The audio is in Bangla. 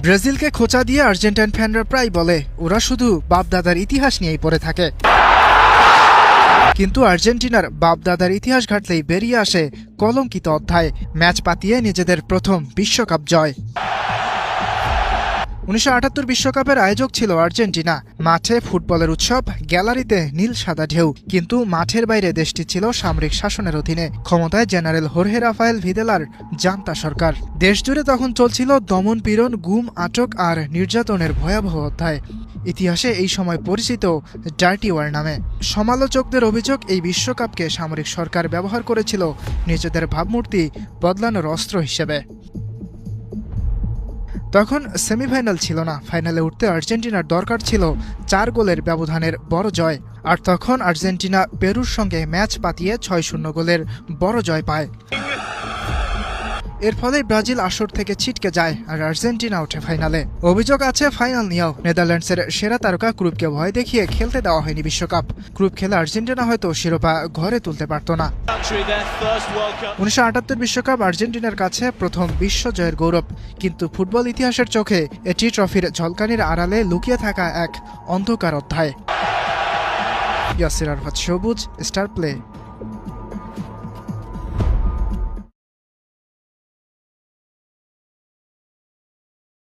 ব্রাজিলকে খোঁচা দিয়ে আর্জেন্টাইন ফ্যানরা প্রায় বলে ওরা শুধু বাপদাদার ইতিহাস নিয়েই পড়ে থাকে, কিন্তু আর্জেন্টিনার বাপদাদার ইতিহাস ঘাটলেই বেরিয়ে আসে কলঙ্কিত অধ্যায়। ম্যাচ পাতিয়ে নিজেদের প্রথম বিশ্বকাপ জয়। 1978 বিশ্বকাপের আয়োজক ছিল আর্জেন্টিনা। মাঠে ফুটবলের উৎসব, গ্যালারিতে নীল সাদা ঢেউ, কিন্তু মাঠের বাইরে দেশটি ছিল সামরিক শাসনের অধীনে। ক্ষমতায় জেনারেল হোর্হে রাফায়েল ভিদেলার জান্তা সরকার। দেশজুড়ে তখন চলছিল দমন পীড়ন, গুম, আটক আর নির্যাতনের ভয়াবহ অধ্যায়। ইতিহাসে এই সময় পরিচিত ডার্টি ওয়ার নামে। সমালোচকদের অভিযোগ, এই বিশ্বকাপকে সামরিক সরকার ব্যবহার করেছিল নিজেদের ভাবমূর্তি বদলানোর অস্ত্র হিসেবে। তখন সেমিফাইনাল ছিল না, ফাইনালে উঠতে আর্জেন্টিনার দরকার ছিল 4 গোলের ব্যবধানের বড় জয়। আর তখন আর্জেন্টিনা পেরুর সঙ্গে ম্যাচ পাতিয়ে 6-0 গোলের বড় জয় পায়। এর ফলে ব্রাজিল আসর থেকে ছিটকে যায় আর আর্জেন্টিনা ওঠে ফাইনালে। অভিযোগ আছে ফাইনাল নিয়েও, নেদারল্যান্ডসের সেরা তারকা ক্রুপকে ভয় দেখিয়ে খেলতে দেওয়া হয়নি বিশ্বকাপ। ক্রুপ খেলে আর্জেন্টিনা হয়তো শিরোপা ঘরে তুলতে পারত না। 1978 বিশ্বকাপ আর্জেন্টিনার কাছে প্রথম বিশ্ব জয়ের গৌরব, কিন্তু ফুটবল ইতিহাসের চোখে এটি ট্রফির ঝলকানির আড়ালে লুকিয়ে থাকা এক অন্ধকার অধ্যায়। ইয়াসির আরাফাত সবুজ, স্টার প্লে।